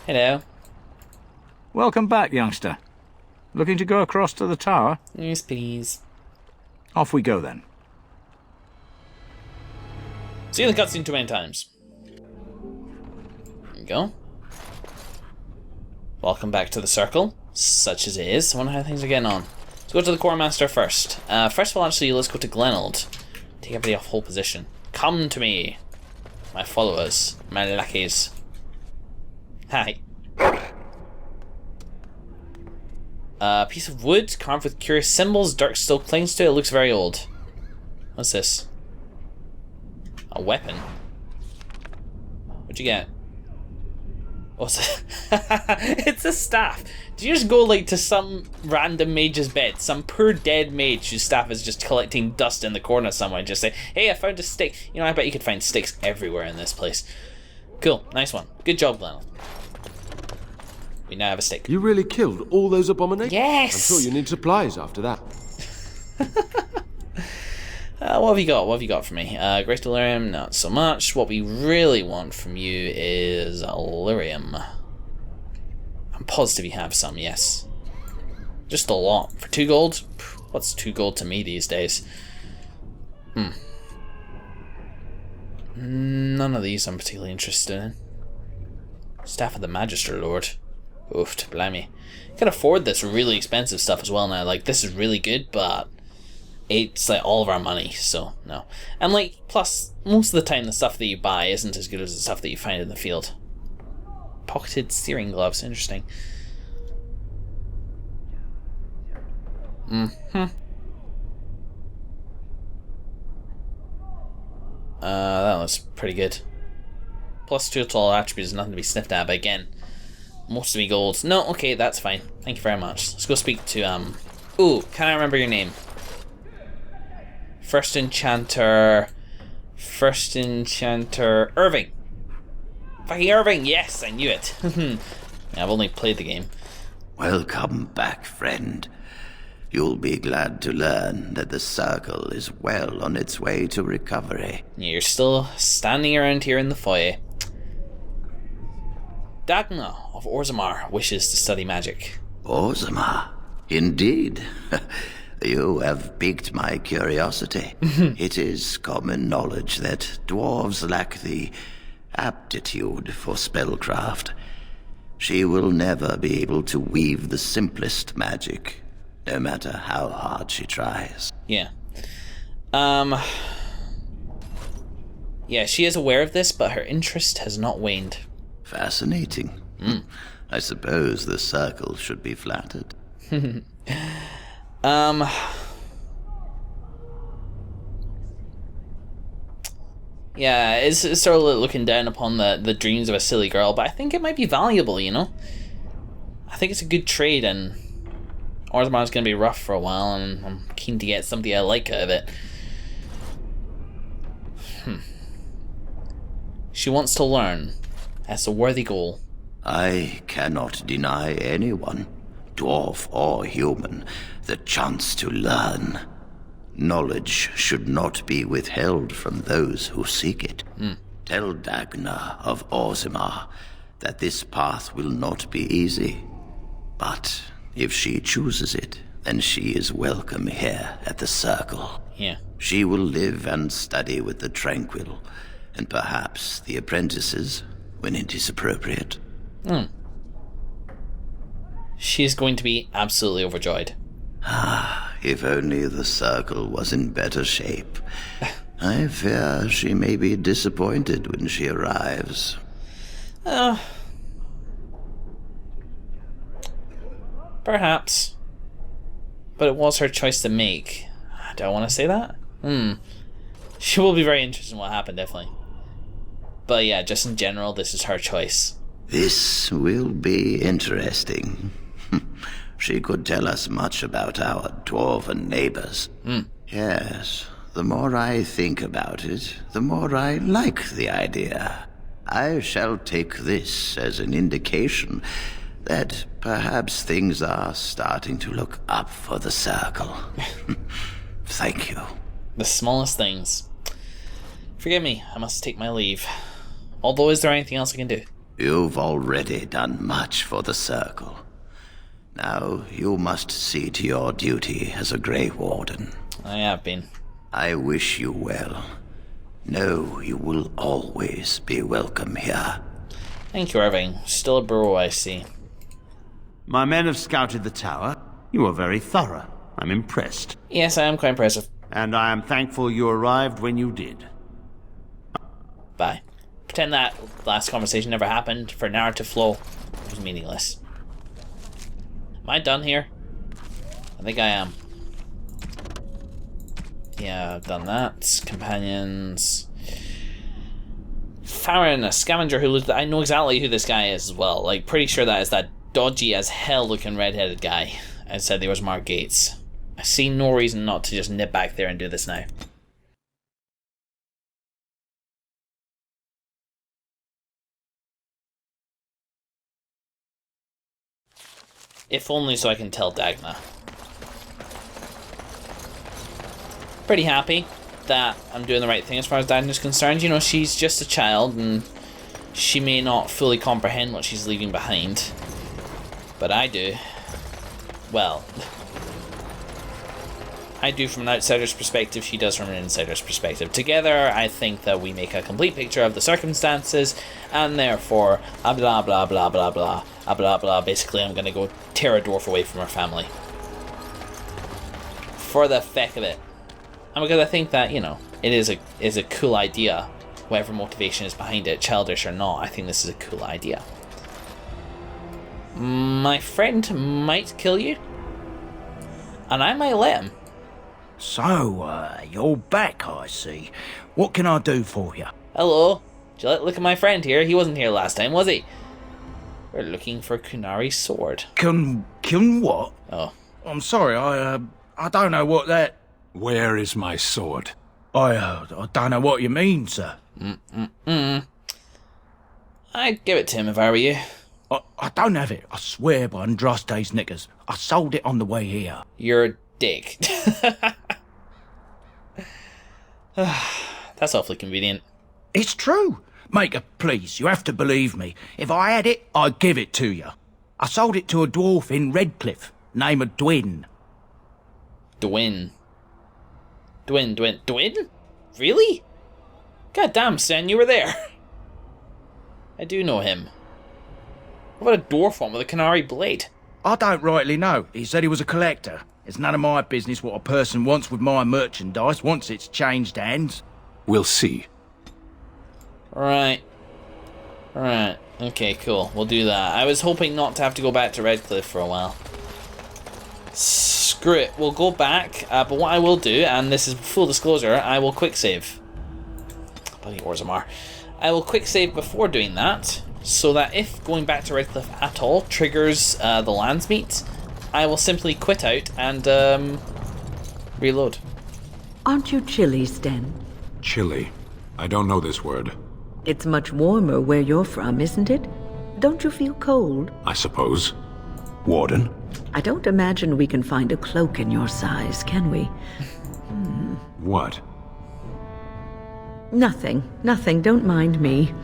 Hello. Welcome back, youngster. Looking to go across to the tower? Yes, please. Off we go, then. See the cutscene too many times. There you go. Welcome back to the circle, such as it is. I wonder how things are getting on. Let's go to the Core Master first. First of all, actually, let's go to Glenold. Take everybody off whole position. Come to me, my followers, my lackeys. Hi. Piece of wood carved with curious symbols. Dirk still clings to it. It looks very old. What's this? A weapon. What'd you get? What's it? It's a staff. Did you just go like to some random mage's bed? Some poor dead mage whose staff is just collecting dust in the corner somewhere and just say, hey, I found a stick. You know, I bet you could find sticks everywhere in this place. Cool. Nice one. Good job, Glenn. We now have a stick. You really killed all those abominations? Yes! I'm sure you need supplies after that. What have you got? What have you got for me? Great Delirium, not so much. What we really want from you is Lyrium. I'm positive you have some, yes. Just a lot. For 2 gold? What's 2 gold to me these days? None of these I'm particularly interested in. Staff of the Magister Lord. Oof, blimey. You can afford this really expensive stuff as well now. Like, this is really good, but it's like all of our money, so no. And like, plus, most of the time the stuff that you buy isn't as good as the stuff that you find in the field. Pocketed steering gloves, interesting. That looks pretty good. Plus 2 to all attributes is nothing to be sniffed at, but again, most of me gold. No, okay, that's fine. Thank you very much. Let's go speak to, ooh, can I remember your name? First Enchanter, Irving. Fucking Irving, yes, I knew it. I've only played the game. Welcome back, friend. You'll be glad to learn that the Circle is well on its way to recovery. You're still standing around here in the foyer. Dagna of Orzammar wishes to study magic. Orzammar? Indeed. You have piqued my curiosity. It is common knowledge that dwarves lack the aptitude for spellcraft. She will never be able to weave the simplest magic, no matter how hard she tries. Yeah. Yeah, she is aware of this, but her interest has not waned. Fascinating. I suppose the Circle should be flattered. Yeah, it's sort of looking down upon the dreams of a silly girl, but I think it might be valuable, you know? I think it's a good trade, and Orzammar's going to be rough for a while, and I'm keen to get something I like out of it. She wants to learn. That's a worthy goal. I cannot deny anyone, dwarf or human, the chance to learn. Knowledge should not be withheld from those who seek it. Tell Dagna of Orzammar that this path will not be easy. But if she chooses it, then she is welcome here at the Circle. Yeah. She will live and study with the Tranquil, and perhaps the apprentices, when it is appropriate. She's going to be absolutely overjoyed. If only the Circle was in better shape. I fear she may be disappointed when she arrives. Perhaps. But it was her choice to make. Do I want to say that? She will be very interested in what happened, definitely. But yeah, just in general, this is her choice. This will be interesting. She could tell us much about our dwarven neighbors. Yes, the more I think about it, the more I like the idea. I shall take this as an indication that perhaps things are starting to look up for the Circle. Thank you. The smallest things. Forgive me, I must take my leave. Although, is there anything else I can do? You've already done much for the Circle. Now you must see to your duty as a Grey Warden. I have been. I wish you well. Know you will always be welcome here. Thank you, Irving. Still a bro, I see. My men have scouted the tower. You are very thorough. I'm impressed. Yes, I am quite impressive. And I am thankful you arrived when you did. Bye. Pretend that last conversation never happened for narrative flow. It was meaningless. Am I done here? I think I am. Yeah, I've done that. Companions. Farron, a scavenger who looked... I know exactly who this guy is as well. Like, pretty sure that is that dodgy as hell looking red-headed guy. I said there was Mark Gates. I see no reason not to just nip back there and do this now. If only so I can tell Dagna. Pretty happy that I'm doing the right thing as far as Dagna's concerned. You know, she's just a child and she may not fully comprehend what she's leaving behind. But I do. Well, I do from an outsider's perspective, she does from an insider's perspective. Together, I think that we make a complete picture of the circumstances, and therefore, blah blah blah blah blah, blah blah. Basically, I'm gonna go tear a dwarf away from her family. For the feck of it. And because I think that, you know, it is a cool idea, whatever motivation is behind it, childish or not, I think this is a cool idea. My friend might kill you, and I might let him. So, you're back, I see. What can I do for you? Hello. Did you look at my friend here? He wasn't here last time, was he? We're looking for Kunari's sword. Can what? Oh. I'm sorry, I don't know what that... Where is my sword? I don't know what you mean, sir. I'd give it to him if I were you. I don't have it, I swear by Andraste's knickers. I sold it on the way here. You're a dick. That's awfully convenient. It's true. Maker, please, you have to believe me. If I had it, I'd give it to you. I sold it to a dwarf in Redcliffe, name of Dwin. Dwin? Really? God damn, Sten, you were there. I do know him. What about a dwarf one with a canary blade? I don't rightly know. He said he was a collector. It's none of my business what a person wants with my merchandise once it's changed hands. We'll see. Right. Okay, cool. We'll do that. I was hoping not to have to go back to Redcliffe for a while. Screw it. We'll go back. But what I will do, and this is full disclosure, I will quick save. Bloody Orzammar. I will quick save before doing that, so that if going back to Redcliffe at all triggers the Landsmeet, I will simply quit out and reload. Aren't you chilly, Sten? Chilly. I don't know this word. It's much warmer where you're from, isn't it? Don't you feel cold? I suppose. Warden? I don't imagine we can find a cloak in your size, can we? What? Nothing. Don't mind me.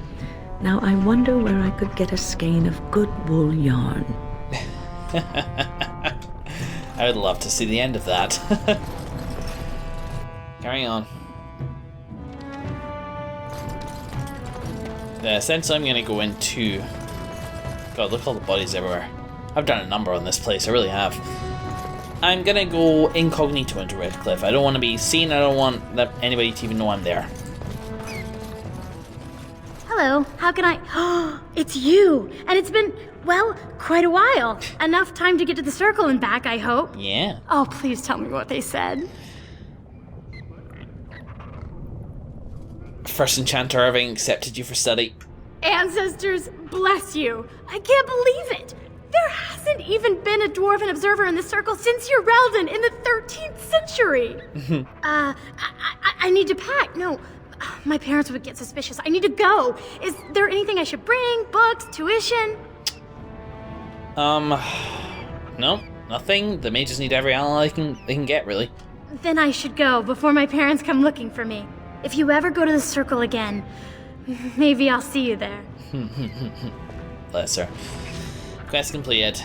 Now I wonder where I could get a skein of good wool yarn. I would love to see the end of that. Carry on. Essentially, I'm going to go into... God, look at all the bodies everywhere. I've done a number on this place, I really have. I'm going to go incognito into Redcliffe. I don't want to be seen, I don't want anybody to even know I'm there. Hello, how can I... Oh, it's you! And it's been, well, quite a while. Enough time to get to the circle and back, I hope. Yeah. Oh, please tell me what they said. First Enchanter Irving accepted you for study. Ancestors, bless you. I can't believe it. There hasn't even been a dwarven observer in the circle since Urelden in the 13th century. I need to pack. No, my parents would get suspicious. I need to go. Is there anything I should bring? Books? Tuition? No, nothing. The mages need every ally they can get, really. Then I should go before my parents come looking for me. If you ever go to the circle again, maybe I'll see you there. Bless her. Quest completed.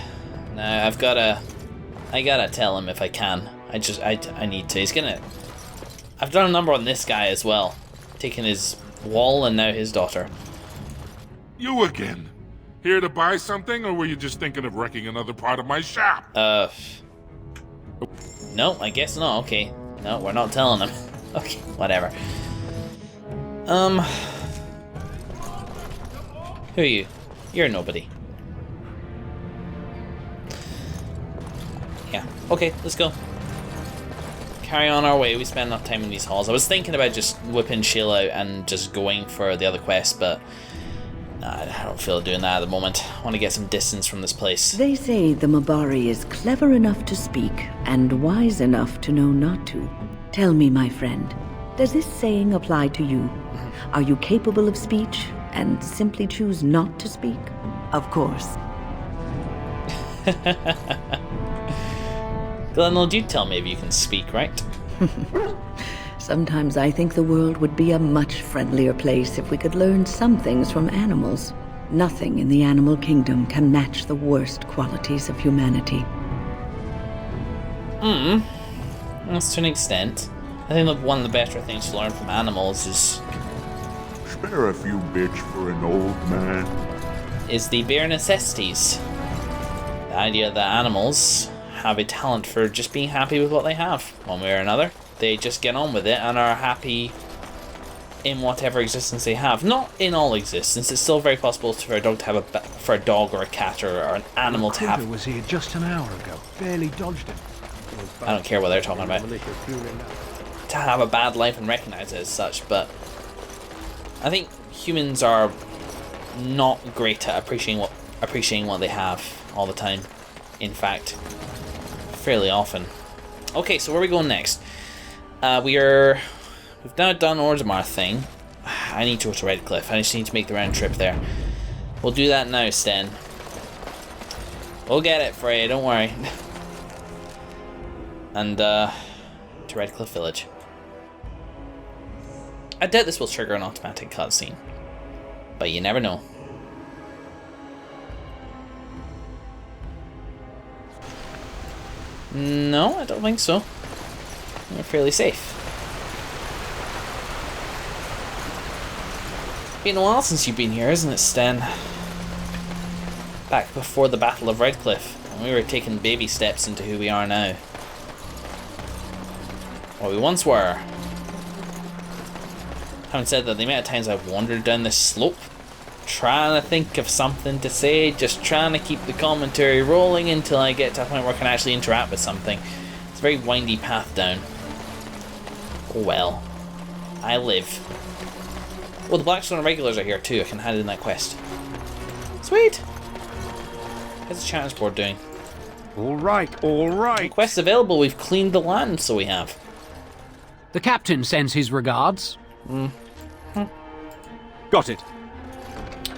Now I gotta tell him if I can. I need to. He's gonna... I've done a number on this guy as well. Taking his wall and now his daughter. You again. Here to buy something, or were you just thinking of wrecking another part of my shop? No, I guess not. Okay. No, we're not telling him. Okay, whatever. Who are you? You're nobody. Yeah. Okay, let's go. Carry on our way. We spend enough time in these halls. I was thinking about just whipping Sheila out and just going for the other quest, but I don't feel like doing that at the moment. I want to get some distance from this place. They say the Mabari is clever enough to speak and wise enough to know not to. Tell me, my friend, does this saying apply to you? Are you capable of speech and simply choose not to speak? Of course. Glenn, you tell me if you can speak, right? Sometimes I think the world would be a much friendlier place if we could learn some things from animals. Nothing in the animal kingdom can match the worst qualities of humanity. That's to an extent. I think that one of the better things to learn from animals is Spare a few bits for an old man. Is the bare necessities. The idea that animals have a talent for just being happy with what they have, one way or another. They just get on with it and are happy in whatever existence they have. Not in all existence. It's still very possible for a dog to have for a dog or a cat or an animal to have. was here just an hour ago. Barely dodged him. I don't care what they're talking about. To have a bad life and recognize it as such, but I think humans are not great at appreciating what they have all the time. In fact, fairly often. Okay, so where are we going next? We've now done Orzammar thing. I need to go to Redcliffe. I just need to make the round trip there. We'll do that now, Sten. We'll get it for you, don't worry. And to Redcliffe Village. I doubt this will trigger an automatic cutscene, but you never know. No, I don't think so. We're fairly safe. Been a while since you've been here, isn't it, Sten? Back before the Battle of Redcliffe, when we were taking baby steps into who we are now. What we once were. Having said that, the amount of times I've wandered down this slope, trying to think of something to say, just trying to keep the commentary rolling until I get to a point where I can actually interact with something. It's a very windy path down. Oh well. I live. Oh, the Blackstone regulars are here too. I can hand in that quest. Sweet! How's the challenge board doing? All right, all right. Quests available. We've cleaned the land, so we have. The captain sends his regards. Got it.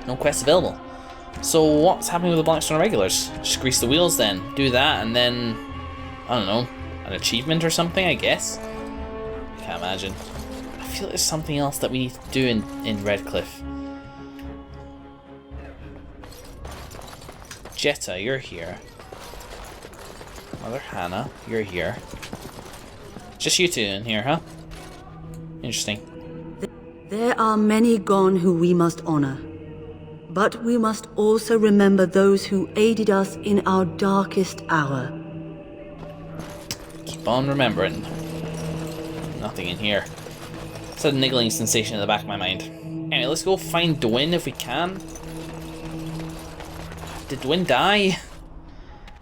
No quests available. So what's happening with the Blackstone regulars? Just grease the wheels then. Do that and then, I don't know, an achievement or something, I guess? I can't imagine. I feel there's something else that we need to do in Redcliffe. Jetta, you're here. Mother Hannah, you're here. Just you two in here, huh? Interesting. There are many gone who we must honor. But we must also remember those who aided us in our darkest hour. Keep on remembering. Nothing in here. It's a niggling sensation in the back of my mind. Anyway, let's go find Dwyn if we can. Did Dwyn die?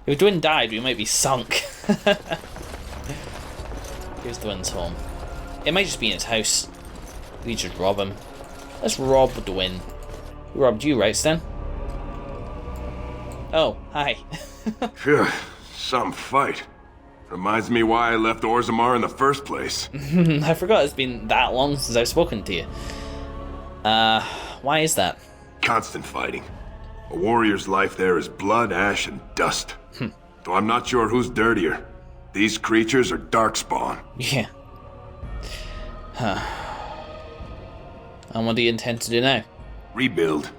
If Dwyn died, we might be sunk. Here's Dwyn's home. It might just be in his house. We just rob him. Let's rob Dwyn. We robbed you, right, Sten? Oh, hi. Phew, some fight. Reminds me why I left Orzammar in the first place. I forgot it's been that long since I've spoken to you. Why is that? Constant fighting. A warrior's life there is blood, ash, and dust. Though I'm not sure who's dirtier. These creatures are darkspawn. Yeah. Huh. And what do you intend to do now? Rebuild.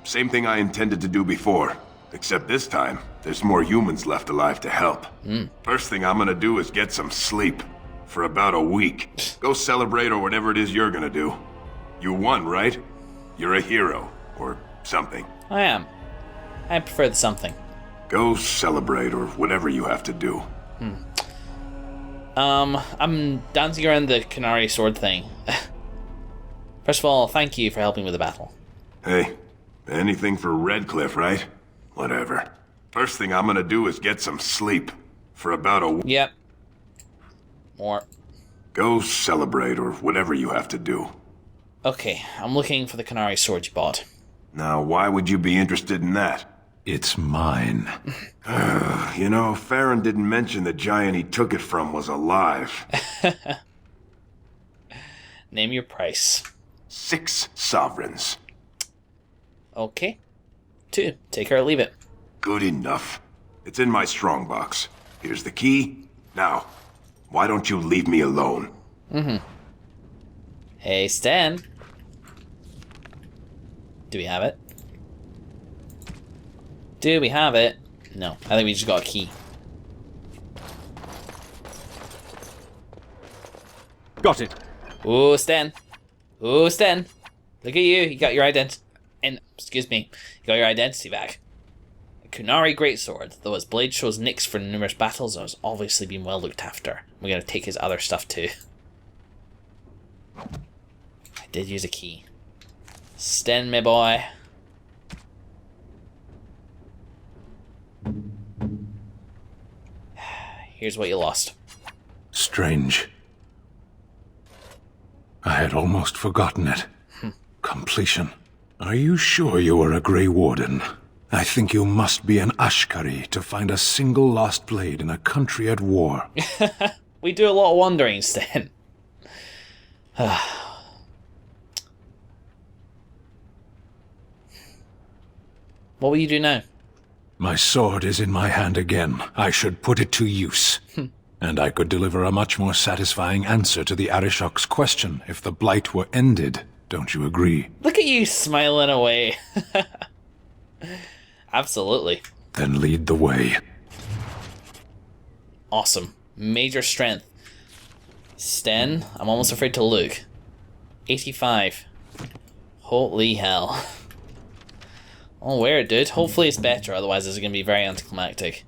Same thing I intended to do before. Except this time, there's more humans left alive to help. First thing I'm gonna do is get some sleep. For about a week. Go celebrate or whatever it is you're gonna do. You won, right? You're a hero. Or something. I am. I prefer the something. Go celebrate or whatever you have to do. I'm dancing around the Canary sword thing. First of all, thank you for helping with the battle. Hey, anything for Redcliffe, right? Whatever. First thing I'm gonna do is get some sleep. For about a week. Yep. More. Go celebrate or whatever you have to do. Okay, I'm looking for the Canary sword you bought. Now, why would you be interested in that? It's mine. You know, Farron didn't mention the giant he took it from was alive. Name your price. 6 sovereigns. Okay. 2. Take her or leave it. Good enough. It's in my strongbox. Here's the key. Now, why don't you leave me alone? Hey, Sten. Do we have it? Do we have it? No, I think we just got a key. Got it. Ooh, Sten. Ooh, Sten. Look at you. You got your identity. And excuse me, you got your identity back. A Kunari greatsword, though his blade shows nicks for numerous battles, and has obviously been well looked after. We're gonna take his other stuff too. I did use a key. Sten, my boy. Here's what you lost. Strange. I had almost forgotten it. Completion. Are you sure you are a Grey Warden? I think you must be an Ashkari to find a single lost blade in a country at war. We do a lot of wandering, Sten. What will you do now? My sword is in my hand again. I should put it to use. And I could deliver a much more satisfying answer to the Arishok's question if the blight were ended. Don't you agree? Look at you smiling away. Absolutely. Then lead the way. Awesome. Major strength. Sten, I'm almost afraid to look. 85. Holy hell. I'll wear it, dude. Hopefully it's better, otherwise this is going to be very anticlimactic.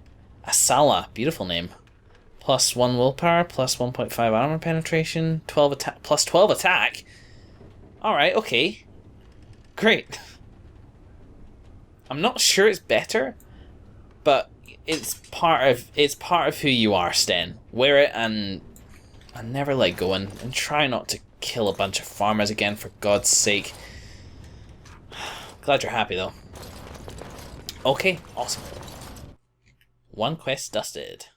Asala, beautiful name. Plus 1 willpower, plus 1.5 armor penetration, 12 attack, plus 12 attack? Alright, okay. Great. I'm not sure it's better, but it's part of who you are, Sten. Wear it and never let go, and try not to kill a bunch of farmers again, for God's sake. Glad you're happy though. Okay, awesome. 1 quest dusted.